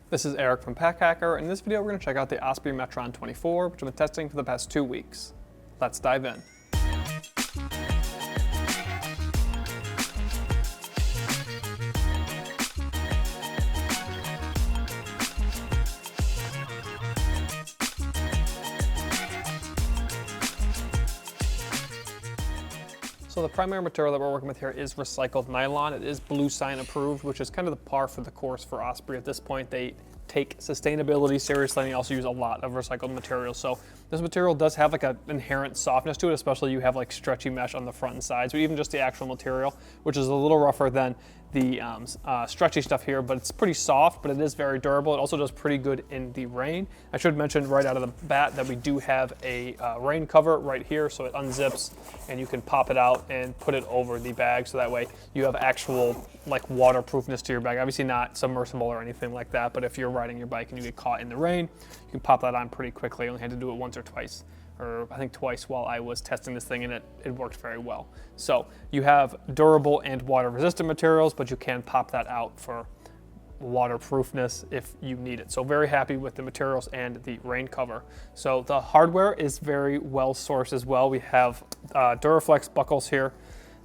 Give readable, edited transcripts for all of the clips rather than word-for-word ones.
This is Eric from Pack Hacker, and in this video we're going to check out the Osprey Metron 24, which I've been testing for the past 2 weeks. Let's dive in. So the primary material that we're working with here is recycled nylon. It is Blue Sign approved, which is kind of the par for the course for Osprey at this point. They take sustainability seriously, and they also use a lot of recycled materials. So this material does have like an inherent softness to it, especially you have like stretchy mesh on the front and sides, or even just the actual material, which is a little rougher than the stretchy stuff here, but it's pretty soft, but it is very durable. It also does pretty good in the rain. I should mention right out of the bat that we do have a rain cover right here, so it unzips and you can pop it out and put it over the bag, so that way you have actual like waterproofness to your bag. Obviously not submersible or anything like that, but if you're riding your bike and you get caught in the rain, you can pop that on pretty quickly. I only had to do it once or twice, or I think twice while I was testing this thing, and it worked very well. So you have durable and water resistant materials, but you can pop that out for waterproofness if you need it. So very happy with the materials and the rain cover. So the hardware is very well sourced as well. We have Duraflex buckles here,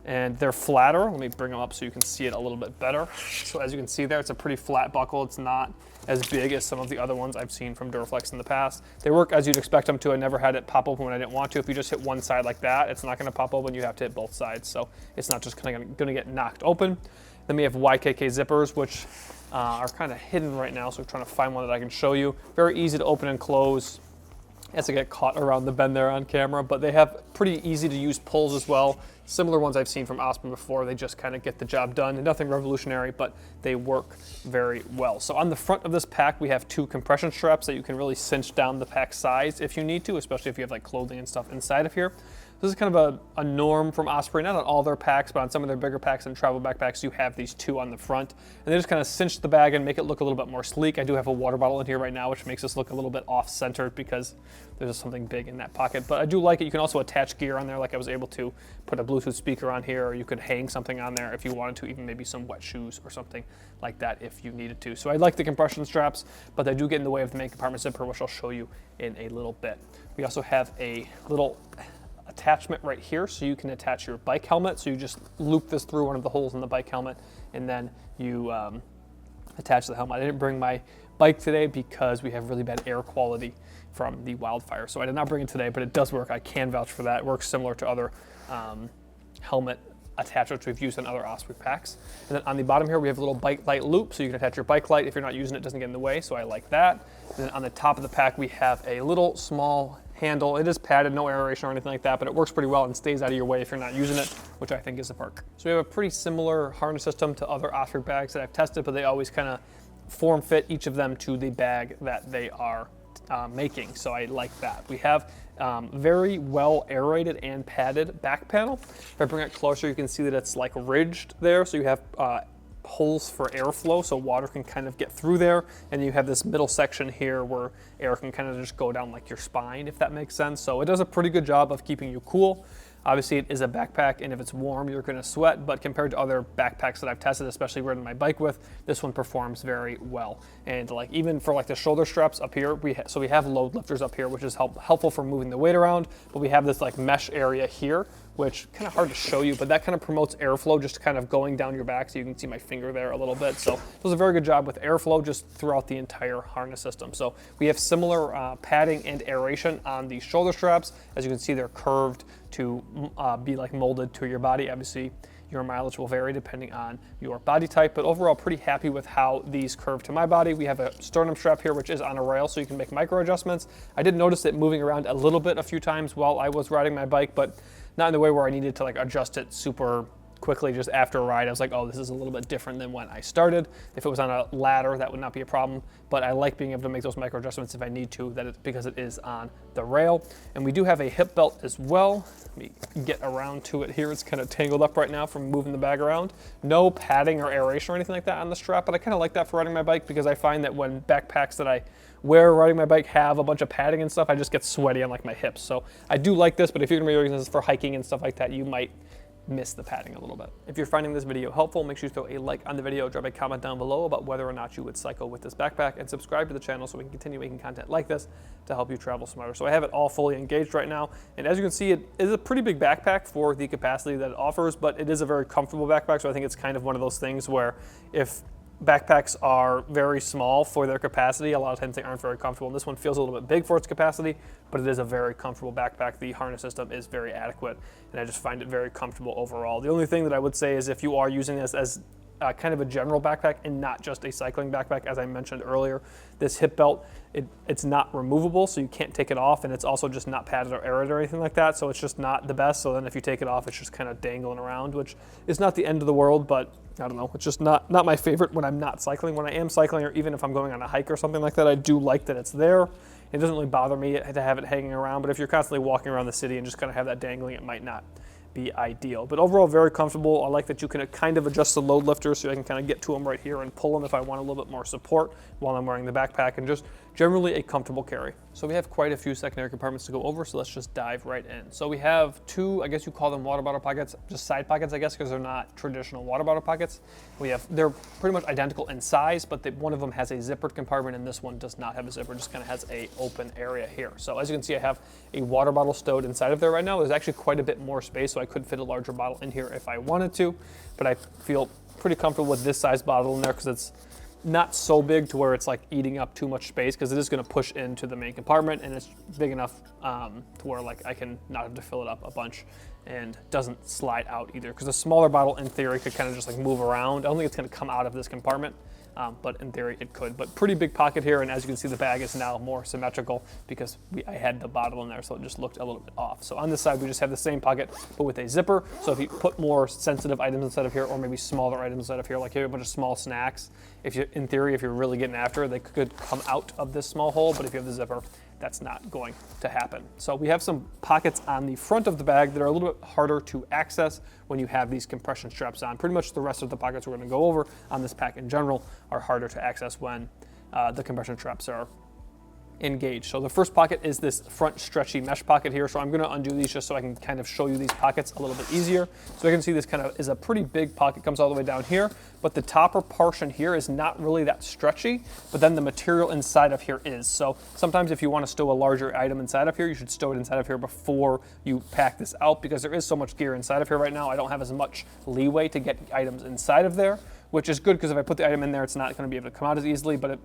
and they're flatter. Let me bring them up so you can see it a little bit better. So as you can see there, it's a pretty flat buckle. It's not as big as some of the other ones I've seen from Duraflex in the past. They work as you'd expect them to. I never had it pop open when I didn't want to. If you just hit one side like that, it's not gonna pop open. You have to hit both sides. So it's not just gonna get knocked open. Then we have YKK zippers, which are kind of hidden right now. So we're trying to find one that I can show you. Very easy to open and close. As I get caught around the bend there on camera, but they have pretty easy to use pulls as well. Similar ones I've seen from Osprey before. They just kind of get the job done, and nothing revolutionary, but they work very well. So on the front of this pack, we have 2 compression straps that you can really cinch down the pack size if you need to, especially if you have like clothing and stuff inside of here. This is kind of a norm from Osprey, not on all their packs, but on some of their bigger packs and travel backpacks, you have these 2 on the front. And they just kind of cinch the bag and make it look a little bit more sleek. I do have a water bottle in here right now, which makes this look a little bit off-centered because there's something big in that pocket. But I do like it. You can also attach gear on there, like I was able to put a Bluetooth speaker on here, or you could hang something on there if you wanted to, even maybe some wet shoes or something like that if you needed to. So I like the compression straps, but they do get in the way of the main compartment zipper, which I'll show you in a little bit. We also have a little attachment right here, so you can attach your bike helmet. So you just loop this through one of the holes in the bike helmet, and then you attach the helmet. I didn't bring my bike today because we have really bad air quality from the wildfire, so I did not bring it today, but it does work. I can vouch for that. It works similar to other helmet attachments we've used in other Osprey packs. And then on the bottom here, we have a little bike light loop, so you can attach your bike light. If you're not using it, it doesn't get in the way, so I like that. And then on the top of the pack, we have a little small handle. It is padded, no aeration or anything like that, but it works pretty well and stays out of your way if you're not using it, which I think is a perk. So we have a pretty similar harness system to other Osprey bags that I've tested, but they always kind of form fit each of them to the bag that they are making, so I like that. We have very well aerated and padded back panel. If I bring it closer, you can see that it's like ridged there, so you have holes for airflow, so water can kind of get through there, and you have this middle section here where air can kind of just go down like your spine, if that makes sense. So it does a pretty good job of keeping you cool. Obviously it is a backpack, and if it's warm, you're gonna sweat, but compared to other backpacks that I've tested, especially riding my bike with, this one performs very well. And like even for like the shoulder straps up here, so we have load lifters up here, which is helpful for moving the weight around, but we have this like mesh area here, which kind of hard to show you, but that kind of promotes airflow just kind of going down your back, so you can see my finger there a little bit. So it does a very good job with airflow just throughout the entire harness system. So we have similar padding and aeration on the shoulder straps. As you can see, they're curved to be like molded to your body. Obviously, your mileage will vary depending on your body type, but overall pretty happy with how these curve to my body. We have a sternum strap here, which is on a rail, so you can make micro adjustments. I did notice it moving around a little bit a few times while I was riding my bike, but not in the way where I needed to like adjust it super quickly just after a ride. I was like, oh, this is a little bit different than when I started. If it was on a ladder, that would not be a problem, but I like being able to make those micro adjustments if I need to, because it is on the rail. And we do have a hip belt as well. Let me get around to it here. It's kind of tangled up right now from moving the bag around. No padding or aeration or anything like that on the strap, but I kind of like that for riding my bike, because I find that when backpacks that I wear riding my bike have a bunch of padding and stuff, I just get sweaty on like my hips. So I do like this, but if you're gonna be using this for hiking and stuff like that, you might miss the padding a little bit. If you're finding this video helpful, make sure you throw a like on the video, drop a comment down below about whether or not you would cycle with this backpack, and subscribe to the channel so we can continue making content like this to help you travel smarter. So I have it all fully engaged right now, and as you can see, it is a pretty big backpack for the capacity that it offers, but it is a very comfortable backpack, so I think it's kind of one of those things where if backpacks are very small for their capacity, a lot of times they aren't very comfortable. And this one feels a little bit big for its capacity, but it is a very comfortable backpack. The harness system is very adequate, and I just find it very comfortable overall. The only thing that I would say is if you are using this as kind of a general backpack and not just a cycling backpack, as I mentioned earlier, this hip belt, it's not removable, so you can't take it off, and it's also just not padded or aired or anything like that, so it's just not the best. So then if you take it off, it's just kind of dangling around, which is not the end of the world, but I don't know, it's just not my favorite when I'm not cycling. When I am cycling, or even if I'm going on a hike or something like that, I do like that it's there. It doesn't really bother me to have it hanging around, but if you're constantly walking around the city and just kind of have that dangling, it might not be ideal. But overall, very comfortable. I like that you can kind of adjust the load lifter so I can kind of get to them right here and pull them if I want a little bit more support while I'm wearing the backpack, and just generally a comfortable carry. So we have quite a few secondary compartments to go over, so let's just dive right in. So we have two, I guess you call them water bottle pockets, just side pockets, I guess, because they're not traditional water bottle pockets. They're pretty much identical in size, but one of them has a zippered compartment and this one does not have a zipper, just kind of has a open area here. So as you can see, I have a water bottle stowed inside of there right now. There's actually quite a bit more space, so I could fit a larger bottle in here if I wanted to, but I feel pretty comfortable with this size bottle in there because it's not so big to where it's like eating up too much space, because it is going to push into the main compartment, and it's big enough to where like I can not have to fill it up a bunch, and doesn't slide out either, because a smaller bottle in theory could kind of just like move around. I don't think it's going to come out of this compartment, but in theory it could. But pretty big pocket here, and as you can see, the bag is now more symmetrical because I had the bottle in there, so it just looked a little bit off. So on this side we just have the same pocket but with a zipper, so if you put more sensitive items inside of here, or maybe smaller items inside of here, like here a bunch of small snacks, in theory, if you're really getting after it, they could come out of this small hole, but if you have the zipper, that's not going to happen. So we have some pockets on the front of the bag that are a little bit harder to access when you have these compression straps on. Pretty much the rest of the pockets we're going to go over on this pack in general are harder to access when the compression straps are engaged. So the first pocket is this front stretchy mesh pocket here. So I'm going to undo these just so I can kind of show you these pockets a little bit easier. So you can see this kind of is a pretty big pocket, comes all the way down here, but the topper portion here is not really that stretchy, but then the material inside of here is. So sometimes if you want to stow a larger item inside of here, you should stow it inside of here before you pack this out, because there is so much gear inside of here right now. I don't have as much leeway to get items inside of there, which is good because if I put the item in there, it's not going to be able to come out as easily, but it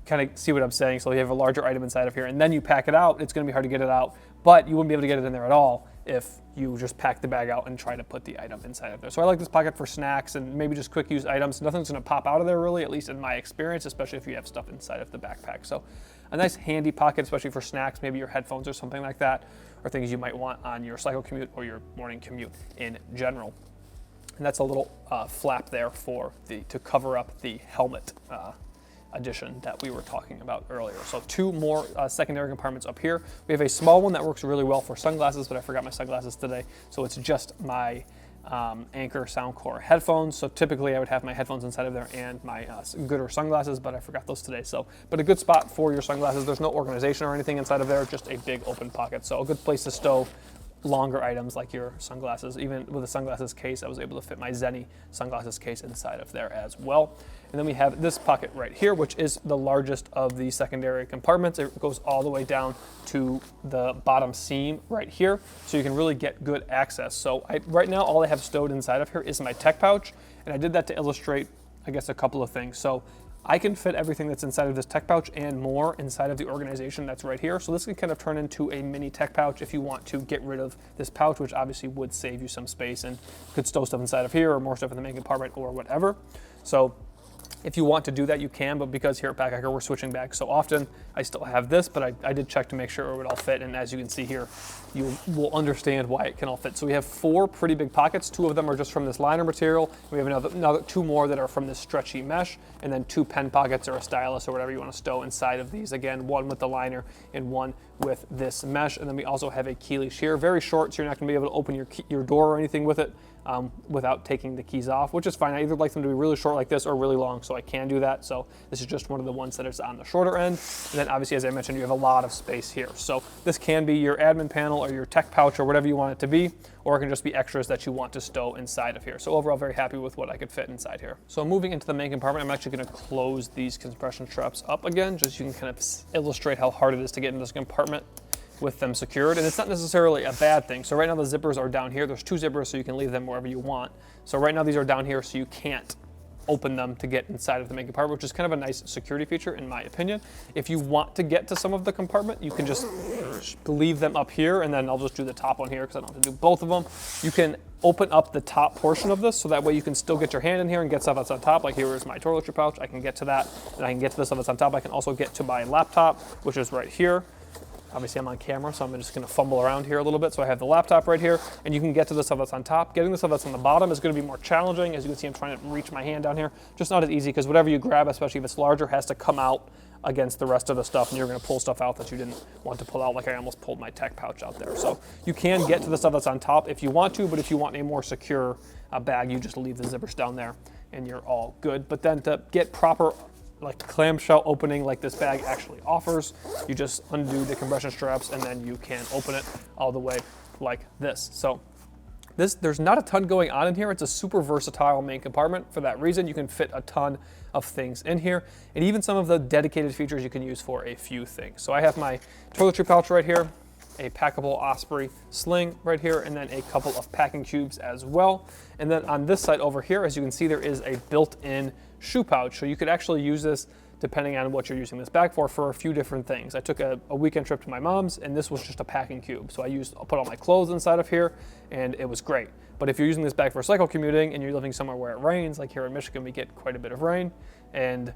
kind of see what I'm saying. So you have a larger item inside of here and then you pack it out, it's going to be hard to get it out, but you wouldn't be able to get it in there at all if you just pack the bag out and try to put the item inside of there. So I like this pocket for snacks and maybe just quick use items. Nothing's going to pop out of there really, at least in my experience, especially if you have stuff inside of the backpack. So a nice handy pocket, especially for snacks, maybe your headphones or something like that, or things you might want on your cycle commute or your morning commute in general. And that's a little flap there for to cover up the helmet addition that we were talking about earlier. So two more secondary compartments up here. We have a small one that works really well for sunglasses, but I forgot my sunglasses today, so it's just my Anchor Soundcore headphones. So typically I would have my headphones inside of there and my Gooder sunglasses, but I forgot those today. So, but a good spot for your sunglasses. There's no organization or anything inside of there, just a big open pocket. So a good place to stow longer items like your sunglasses. Even with a sunglasses case, I was able to fit my Zenni sunglasses case inside of there as well. And then we have this pocket right here, which is the largest of the secondary compartments. It goes all the way down to the bottom seam right here, so you can really get good access. So right now, all I have stowed inside of here is my tech pouch, and I did that to illustrate, I guess, a couple of things. So I can fit everything that's inside of this tech pouch and more inside of the organization that's right here. So this can kind of turn into a mini tech pouch if you want to get rid of this pouch, which obviously would save you some space and could stow stuff inside of here or more stuff in the main compartment or whatever. So if you want to do that, you can, but because here at Backpacker we're switching bags so often, I still have this, but I did check to make sure it would all fit, and as you can see here, you will understand why it can all fit. So we have 4 pretty big pockets. 2 of them are just from this liner material. We have another 2 more that are from this stretchy mesh, and then 2 pen pockets or a stylus or whatever you want to stow inside of these. Again, 1 with the liner and 1 with this mesh, and then we also have a key leash here. Very short, so you're not going to be able to open your door or anything with it. without taking the keys off, which is fine. I either like them to be really short like this or really long, so I can do that. So this is just one of the ones that is on the shorter end. And then obviously, as I mentioned, you have a lot of space here. So this can be your admin panel or your tech pouch or whatever you want it to be, or it can just be extras that you want to stow inside of here. So overall, very happy with what I could fit inside here. So moving into the main compartment, I'm actually gonna close these compression straps up again, just so you can kind of illustrate how hard it is to get into this compartment with them secured. And it's not necessarily a bad thing. So right now the zippers are down here. There's 2 zippers, so you can leave them wherever you want. So right now these are down here, so you can't open them to get inside of the main compartment, which is kind of a nice security feature in my opinion. If you want to get to some of the compartment, you can just leave them up here, and then I'll just do the top one here because I don't have to do both of them. You can open up the top portion of this, so that way you can still get your hand in here and get stuff that's on top. Like here is my toiletry pouch. I can get to that, and I can get to the stuff that's on top. I can also get to my laptop, which is right here. Obviously I'm on camera, so I'm just gonna fumble around here a little bit. So I have the laptop right here, and you can get to the stuff that's on top. Getting the stuff that's on the bottom is gonna be more challenging. As you can see, I'm trying to reach my hand down here. Just not as easy, because whatever you grab, especially if it's larger, has to come out against the rest of the stuff, and you're gonna pull stuff out that you didn't want to pull out, like I almost pulled my tech pouch out there. So you can get to the stuff that's on top if you want to, but if you want a more secure bag, you just leave the zippers down there and you're all good. But then to get proper like clamshell opening like this bag actually offers, you just undo the compression straps and then you can open it all the way like this. So there's not a ton going on in here. It's a super versatile main compartment. For that reason, you can fit a ton of things in here, and even some of the dedicated features you can use for a few things. So I have my toiletry pouch right here, a packable Osprey sling right here, and then a couple of packing cubes as well. And then on this side over here, as you can see, there is a built-in shoe pouch. So you could actually use this, depending on what you're using this bag for a few different things. I took a weekend trip to my mom's, and this was just a packing cube. So I put all my clothes inside of here, and it was great. But if you're using this bag for cycle commuting and you're living somewhere where it rains, like here in Michigan, we get quite a bit of rain, and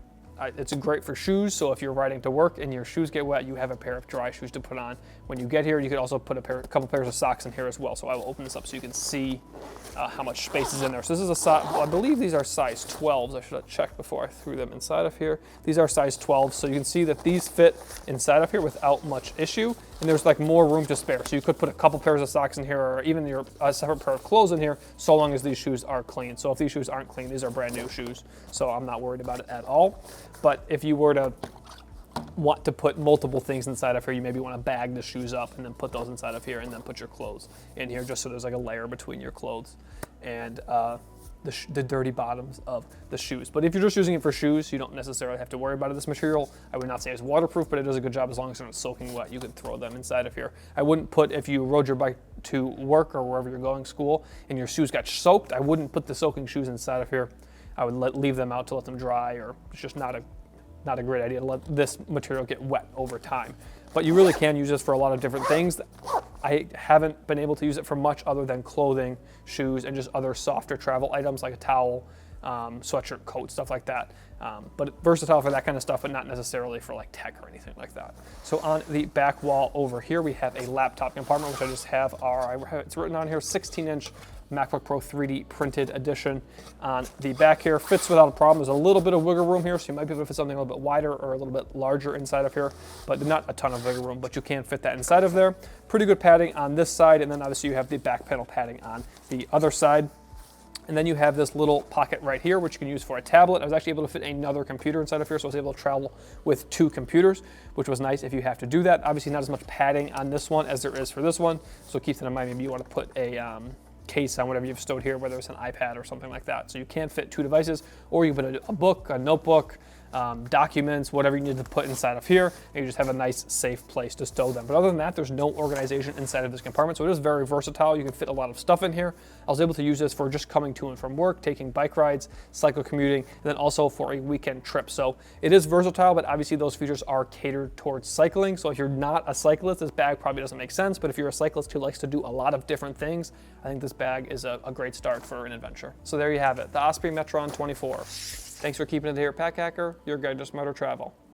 it's great for shoes. So if you're riding to work and your shoes get wet, you have a pair of dry shoes to put on when you get here. You could also put a couple pairs of socks in here as well. So I will open this up so you can see how much space is in there. So this is a size, well, I believe these are size 12s. I should have checked before I threw them inside of here. These are size 12s, so you can see that these fit inside of here without much issue. And there's like more room to spare. So you could put a couple pairs of socks in here, or even your separate pair of clothes in here, so long as these shoes are clean. So if these shoes aren't clean, these are brand new shoes. So I'm not worried about it at all. But if you were to want to put multiple things inside of here, you maybe want to bag the shoes up and then put those inside of here, and then put your clothes in here, just so there's like a layer between your clothes and the dirty bottoms of the shoes. But if you're just using it for shoes, you don't necessarily have to worry about it. This material, I would not say is waterproof, but it does a good job as long as they're not soaking wet. You can throw them inside of here. I wouldn't put, if you rode your bike to work or wherever you're going, school, and your shoes got soaked, I wouldn't put the soaking shoes inside of here. I would leave them out to let them dry, or it's just not a great idea to let this material get wet over time. But you really can use this for a lot of different things. I haven't been able to use it for much other than clothing, shoes, and just other softer travel items like a towel, sweatshirt, coat, stuff like that. But versatile for that kind of stuff, but not necessarily for like tech or anything like that. So on the back wall over here, we have a laptop compartment, which I just have it's written on here, 16-inch MacBook Pro 3D printed edition on the back here. Fits without a problem. There's a little bit of wiggle room here, so you might be able to fit something a little bit wider or a little bit larger inside of here, but not a ton of wiggle room, but you can fit that inside of there. Pretty good padding on this side, and then obviously you have the back panel padding on the other side. And then you have this little pocket right here, which you can use for a tablet. I was actually able to fit another computer inside of here, so I was able to travel with 2 computers, which was nice if you have to do that. Obviously not as much padding on this one as there is for this one, so keep that in mind. Maybe you want to put a case on whatever you've stowed here, whether it's an iPad or something like that. So you can fit 2 devices, or you can put a book, a notebook, documents, whatever you need to put inside of here, and you just have a nice safe place to stow them. But other than that, there's no organization inside of this compartment, so it is very versatile. You can fit a lot of stuff in here. I was able to use this for just coming to and from work, taking bike rides, cycle commuting, and then also for a weekend trip. So it is versatile, but obviously those features are catered towards cycling. So if you're not a cyclist, this bag probably doesn't make sense, but if you're a cyclist who likes to do a lot of different things, I think this bag is a great start for an adventure. So there you have it, the Osprey Metron 24. Thanks for keeping it here, Pack Hacker, your guide to smarter travel.